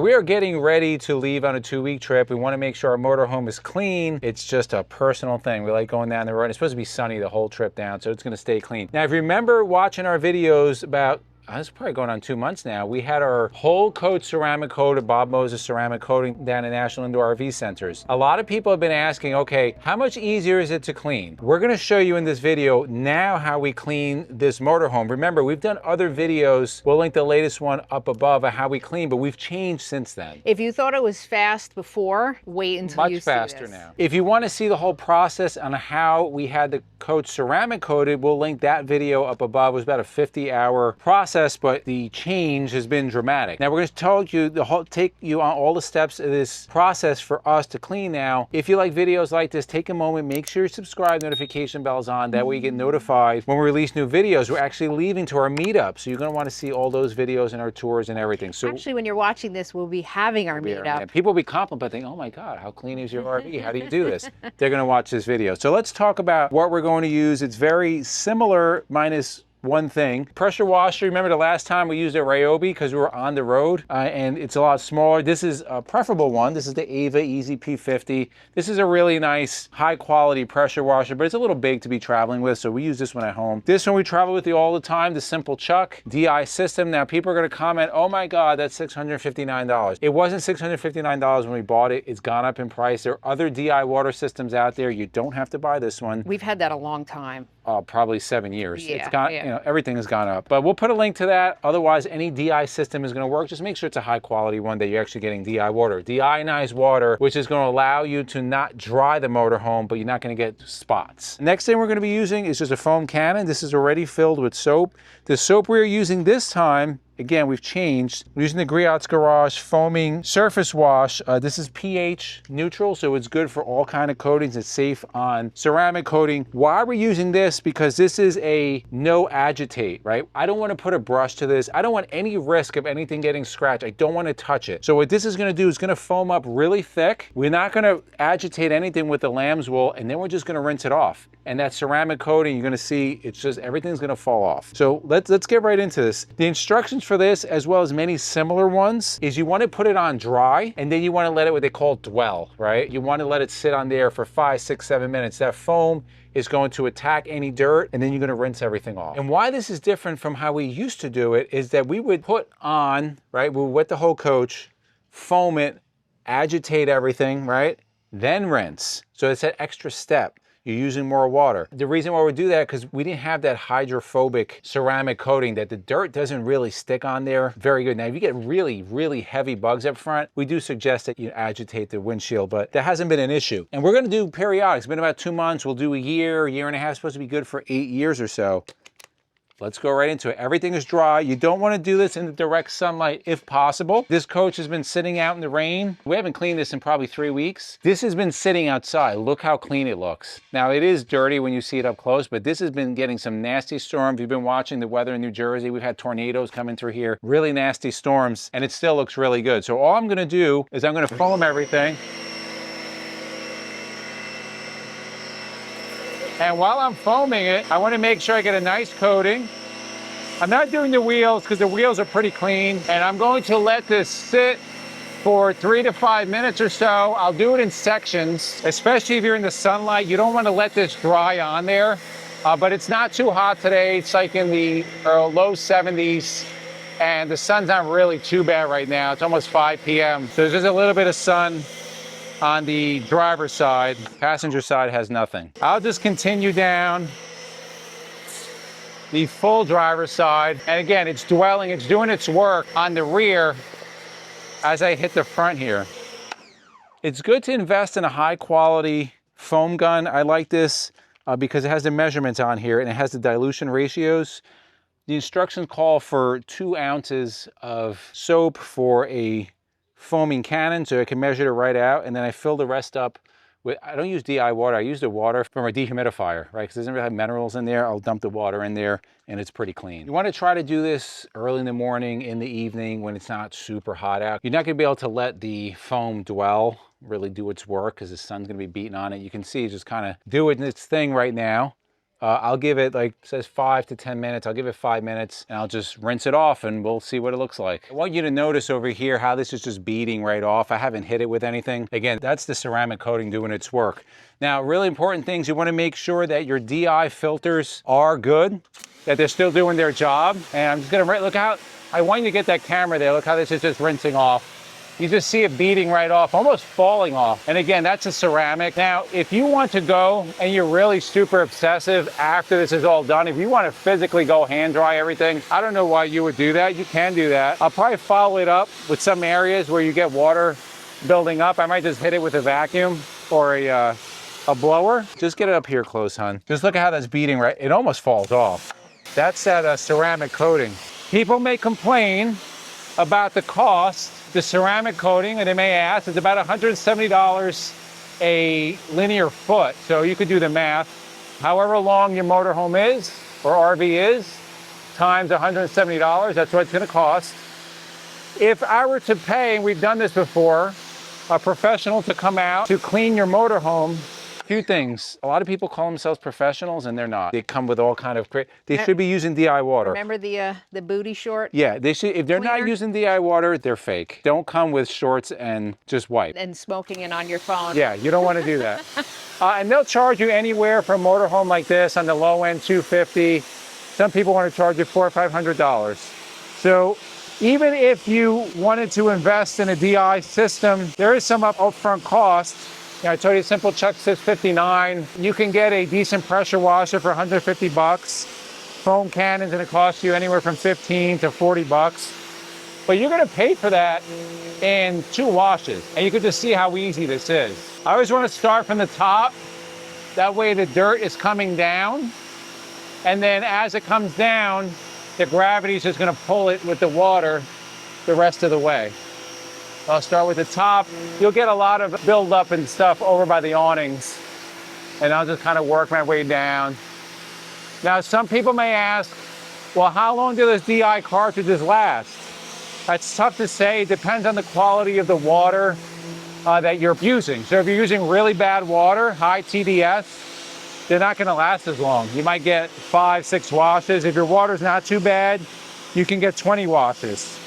We are getting ready to leave on a 2-week trip. We want to make sure our motorhome is clean. It's just a personal thing. We like going down the road. It's supposed to be sunny the whole trip down, so it's going to stay clean. Now, if you remember watching our videos about, it's probably going on 2 months now, we had our whole coat ceramic coated, Bob Moses ceramic coating down at National Indoor RV Centers. A lot of people have been asking, okay, how much easier is it to clean? We're gonna show you in this video now how we clean this motorhome. Remember, we've done other videos. We'll link the latest one up above of how we clean, but we've changed since then. If you thought it was fast before, wait until you see this. Much faster now. If you wanna see the whole process on how we had the coat ceramic coated, we'll link that video up above. It was about a 50-hour process, but the change has been dramatic. Now we're going to tell you take you on all the steps of this process for us to clean now. If you like videos like this, take a moment, make sure you subscribe, notification bells on, that way you get notified when we release new videos. We're actually leaving to our meetup, so you're going to want to see all those videos and our tours and everything. So actually, when you're watching this, we'll be having our meetup. People will be complimenting, oh my God, how clean is your RV? How do you do this? They're going to watch this video. So let's talk about what we're going to use. It's very similar, minus one thing. Pressure washer, remember the last time we used a Ryobi because we were on the road, and it's a lot smaller. This is a preferable one. This is the Ava Easy P50. This is a really nice, high quality pressure washer, but it's a little big to be traveling with, so we use this one at home. This one we travel with you all the time, the Simple Chuck DI system. Now people are gonna comment, oh my God, that's $659. It wasn't $659 when we bought it. It's gone up in price. There are other DI water systems out there. You don't have to buy this one. We've had that a long time. Probably 7 years. Yeah, it's gone, you know, everything has gone up. But we'll put a link to that. Otherwise, any DI system is going to work. Just make sure it's a high quality one that you're actually getting DI water. Deionized water, which is going to allow you to not dry the motorhome, but you're not going to get spots. Next thing we're going to be using is just a foam Canon. This is already filled with soap. The soap we're using this time, again, we've changed. We're using the Griot's Garage foaming surface wash. This is pH neutral, so it's good for all kind of coatings. It's safe on ceramic coating. Why we're using this? Because this is a no agitate, right? I don't want to put a brush to this. I don't want any risk of anything getting scratched. I don't want to touch it. So what this is going to do is going to foam up really thick. We're not going to agitate anything with the lamb's wool, and then we're just going to rinse it off. And that ceramic coating, you're going to see, it's just everything's going to fall off. So let's get right into this. The instructions for this, as well as many similar ones, is you want to put it on dry, and then you want to let it, what they call dwell, right? You want to let it sit on there for 5, 6, 7 minutes. That foam is going to attack any dirt, and then you're going to rinse everything off. And why this is different from how we used to do it is that we would put on, right, we would wet the whole coach, foam it, agitate everything, right, then rinse. So it's that extra step. You're using more water. The reason why we do that, because we didn't have that hydrophobic ceramic coating that the dirt doesn't really stick on there very good. Now, if you get really, really heavy bugs up front, we do suggest that you agitate the windshield, but that hasn't been an issue. And we're gonna do periodic. It's been about 2 months. We'll do a year and a half. It's supposed to be good for 8 years or so. Let's go right into it. Everything is dry. You don't want to do this in the direct sunlight if possible. This coach has been sitting out in the rain. We haven't cleaned this in probably 3 weeks. This has been sitting outside. Look how clean it looks. Now it is dirty when you see it up close, but this has been getting some nasty storms. You've been watching the weather in New Jersey. We've had tornadoes coming through here, really nasty storms, and it still looks really good. So all I'm going to do is I'm going to foam everything. And while I'm foaming it, I want to make sure I get a nice coating. I'm not doing the wheels because the wheels are pretty clean. And I'm going to let this sit for 3 to 5 minutes or so. I'll do it in sections, especially if you're in the sunlight. You don't want to let this dry on there. But it's not too hot today. It's like in the low 70s. And the sun's not really too bad right now. It's almost 5 p.m. So there's just a little bit of sun on the driver's side. Passenger side has nothing. I'll just continue down the full driver's side. And again, it's dwelling, it's doing its work on the rear as I hit the front here. It's good to invest in a high quality foam gun. I like this because it has the measurements on here and it has the dilution ratios. The instructions call for 2 ounces of soap for a foaming Canon, so I can measure it right out, and then I fill the rest up with, I don't use DI water, I use the water from a dehumidifier, right? Because it doesn't really have minerals in there. I'll dump the water in there and it's pretty clean. You want to try to do this early in the morning, in the evening when it's not super hot out. You're not going to be able to let the foam dwell, really do its work, because the sun's going to be beating on it. You can see it's just kind of doing its thing right now. I'll give it, like it says 5 to 10 minutes. I'll give it 5 minutes and I'll just rinse it off and we'll see what it looks like. I want you to notice over here how this is just beading right off. I haven't hit it with anything. Again, that's the ceramic coating doing its work. Now, really important things, you want to make sure that your DI filters are good, that they're still doing their job. And I'm just gonna, look out, I want you to get that camera there. Look how this is just rinsing off. You just see it beading right off, almost falling off. And again, that's a ceramic. Now, if you want to go and you're really super obsessive after this is all done, if you want to physically go hand dry everything, I don't know why you would do that. You can do that. I'll probably follow it up with some areas where you get water building up. I might just hit it with a vacuum or a blower. Just get it up here close, hon. Just look at how that's beading right. It almost falls off. That's that ceramic coating. People may complain about the cost. The ceramic coating, and they may ask, is about $170 a linear foot. So you could do the math. However long your motorhome is, or RV is, times $170, that's what it's gonna cost. If I were to pay, and we've done this before, a professional to come out to clean your motorhome, few things. A lot of people call themselves professionals and they're not. They come with all kind of they should be using DI water. Remember the booty short? Yeah, they should. If they're not using DI water, they're fake. Don't come with shorts and just wipe. And smoking it on your phone. Yeah, you don't want to do that. And they'll charge you anywhere from a motorhome like this on the low end, $250. Some people want to charge you $400 or $500. So even if you wanted to invest in a DI system, there is some upfront cost. I told you Simple Chuck says $59. You can get a decent pressure washer for $150. Foam Canon's gonna cost you anywhere from $15 to $40. But you're gonna pay for that in 2 washes. And you can just see how easy this is. I always wanna start from the top. That way the dirt is coming down. And then as it comes down, the gravity is just gonna pull it with the water the rest of the way. I'll start with the top. You'll get a lot of buildup and stuff over by the awnings. And I'll just kind of work my way down. Now, some people may ask, well, how long do those DI cartridges last? That's tough to say. It depends on the quality of the water that you're using. So if you're using really bad water, high TDS, they're not gonna last as long. You might get 5, 6 washes. If your water's not too bad, you can get 20 washes.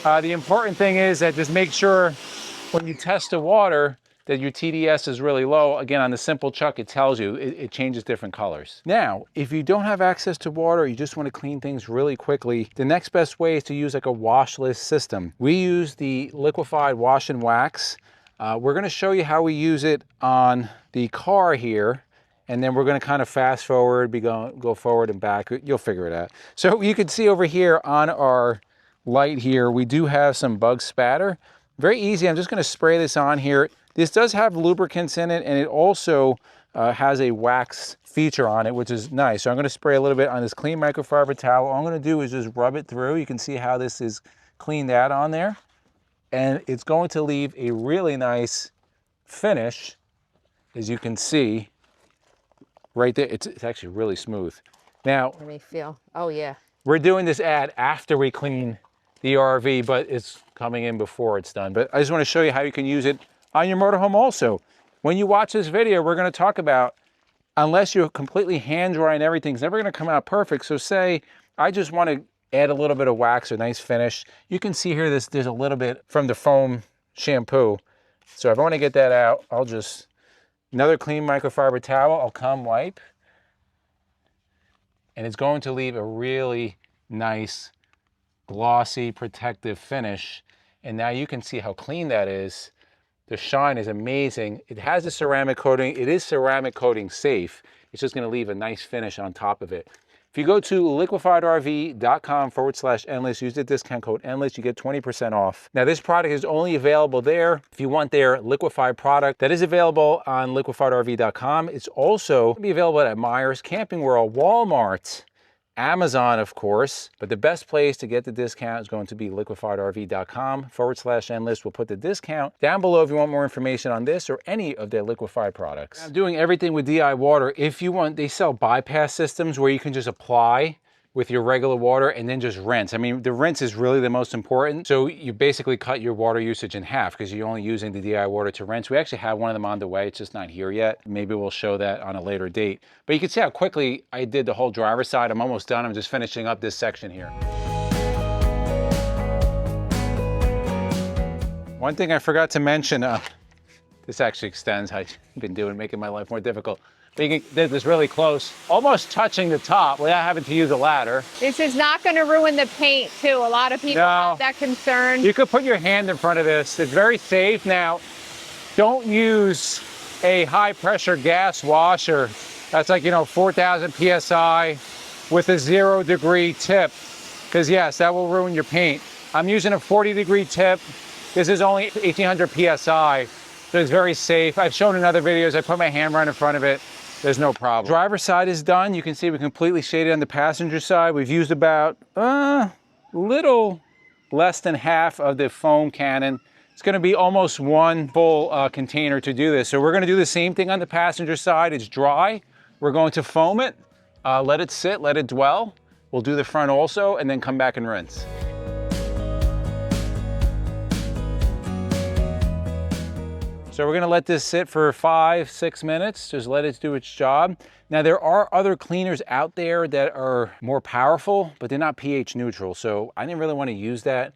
The important thing is that just make sure when you test the water that your TDS is really low. Again, on the Simple Chuck, it tells you, it changes different colors. Now, if you don't have access to water, you just want to clean things really quickly, the next best way is to use like a washless system. We use the liquefied wash and wax. We're going to show you how we use it on the car here. And then we're going to kind of fast forward, go forward and back. You'll figure it out. So you can see over here on our light here, we do have some bug spatter. Very easy. I'm just going to spray this on here. This does have lubricants in it, and it also has a wax feature on it, which is nice. So I'm going to spray a little bit on this clean microfiber towel. All I'm going to do is just rub it through. You can see how this is cleaned out on there. And it's going to leave a really nice finish, as you can see right there. It's actually really smooth. Now, let me feel. Oh, yeah. We're doing this ad after we clean the RV, but it's coming in before it's done. But I just want to show you how you can use it on your motorhome also. When you watch this video, we're going to talk about, unless you're completely hand drying everything, it's never going to come out perfect. So say I just want to add a little bit of wax or nice finish. You can see here there's a little bit from the foam shampoo. So if I want to get that out, I'll just, another clean microfiber towel, I'll come wipe. And it's going to leave a really nice, glossy, protective finish. And now you can see how clean that is. The shine is amazing. It has a ceramic coating. It is ceramic coating safe. It's just gonna leave a nice finish on top of it. If you go to liquefiedrv.com/endless, use the discount code endless, you get 20% off. Now this product is only available there. If you want their liquefied product, that is available on liquefiedrv.com. It's also gonna be available at Myers, Camping World, Walmart, Amazon, of course, but the best place to get the discount is going to be liquefiedrv.com/endless. We'll put the discount down below if you want more information on this or any of their liquefied products. I'm doing everything with DI water. If you want, they sell bypass systems where you can just apply with your regular water and then just rinse. I mean, the rinse is really the most important. So you basically cut your water usage in half because you're only using the DI water to rinse. We actually have one of them on the way. It's just not here yet. Maybe we'll show that on a later date. But you can see how quickly I did the whole driver's side. I'm almost done. I'm just finishing up this section here. One thing I forgot to mention, this actually extends. I've been making my life more difficult. But you can get this really close, almost touching the top without having to use a ladder. This is not going to ruin the paint, too. A lot of people have that concern. You could put your hand in front of this. It's very safe. Now, don't use a high pressure gas washer. That's like, 4,000 PSI with a 0 degree tip. Because yes, that will ruin your paint. I'm using a 40-degree tip. This is only 1,800 PSI. So it's very safe. I've shown in other videos, I put my hand right in front of it. There's no problem. Driver's side is done. You can see we completely shaded on the passenger side. We've used about little less than half of the foam Canon. It's gonna be almost one full container to do this. So we're gonna do the same thing on the passenger side. It's dry. We're going to foam it, let it sit, let it dwell. We'll do the front also, and then come back and rinse. So we're gonna let this sit for 5-6 minutes, just let it do its job. Now there are other cleaners out there that are more powerful, but they're not pH neutral. So I didn't really wanna use that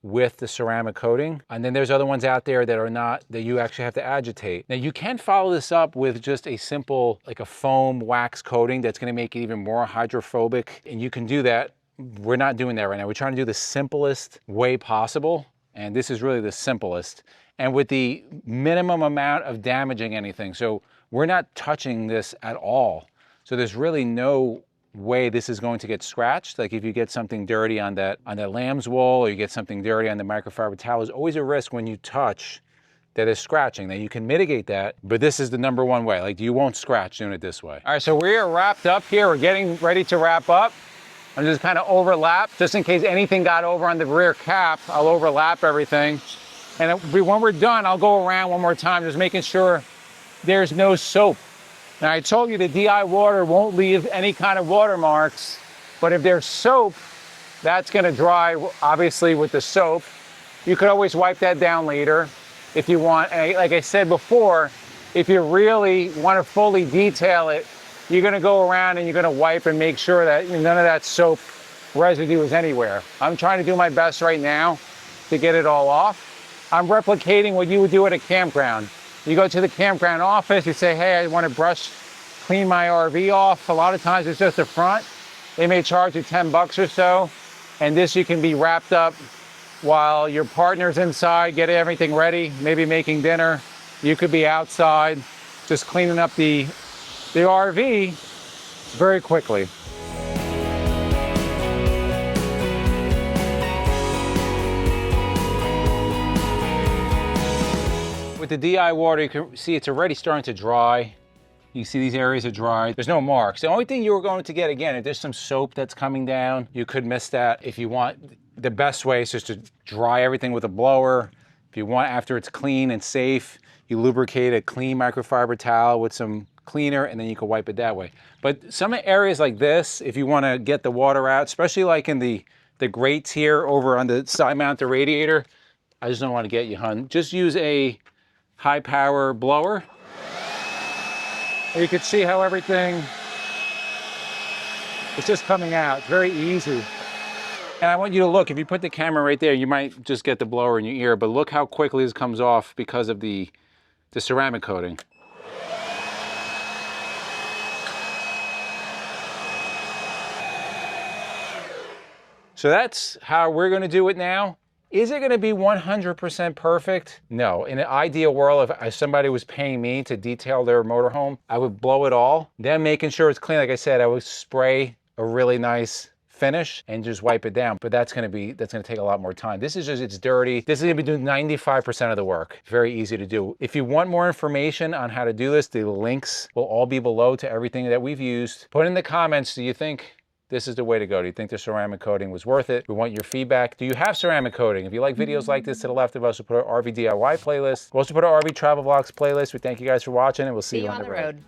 with the ceramic coating. And then there's other ones out there that are not, that you actually have to agitate. Now you can follow this up with just a simple, like a foam wax coating that's gonna make it even more hydrophobic. And you can do that. We're not doing that right now. We're trying to do the simplest way possible. And this is really the simplest. And with the minimum amount of damaging anything. So we're not touching this at all. So there's really no way this is going to get scratched. Like if you get something dirty on that lamb's wool, or you get something dirty on the microfiber towel, there's always a risk when you touch that is scratching. Now you can mitigate that, but this is the #1 way. Like you won't scratch doing it this way. All right, so we are wrapped up here. We're getting ready to wrap up. I'm just kind of overlap, just in case anything got over on the rear cap, I'll overlap everything. And when we're done, I'll go around one more time, just making sure there's no soap. Now I told you the DI water won't leave any kind of watermarks, but if there's soap, that's gonna dry, obviously, with the soap. You could always wipe that down later if you want. And like I said before, if you really wanna fully detail it, you're gonna go around and you're gonna wipe and make sure that none of that soap residue is anywhere. I'm trying to do my best right now to get it all off. I'm replicating what you would do at a campground. You go to the campground office, you say, hey, I want to clean my RV off. A lot of times it's just the front. They may charge you 10 bucks or so. And this you can be wrapped up while your partner's inside, getting everything ready, maybe making dinner. You could be outside, just cleaning up the RV very quickly. With the DI water, you can see it's already starting to dry. You can see these areas are dry. There's no marks. The only thing you're going to get, again, if there's some soap that's coming down, you could miss that. If you want, the best way is just to dry everything with a blower. If you want, after it's clean and safe, you lubricate a clean microfiber towel with some cleaner, and then you can wipe it that way. But some areas like this, if you want to get the water out, especially like in the grates here over on the side mount the radiator, I just don't want to get you, hun. Just use a high power blower. You can see how everything is just coming out. It's very easy. And I want you to look, if you put the camera right there, you might just get the blower in your ear, but look how quickly this comes off because of the ceramic coating. So that's how we're gonna do it now. Is it gonna be 100% perfect? No. In an ideal world, if somebody was paying me to detail their motorhome, I would blow it all. Then making sure it's clean, like I said, I would spray a really nice finish and just wipe it down. But that's gonna take a lot more time. This is just, it's dirty. This is gonna be doing 95% of the work. Very easy to do. If you want more information on how to do this, the links will all be below to everything that we've used. Put in the comments, do you think this is the way to go? Do you think the ceramic coating was worth it? We want your feedback. Do you have ceramic coating? If you like videos like this, to the left of us, we'll put our RV DIY playlist. We'll also put our RV travel vlogs playlist. We thank you guys for watching, and we'll see you on the road.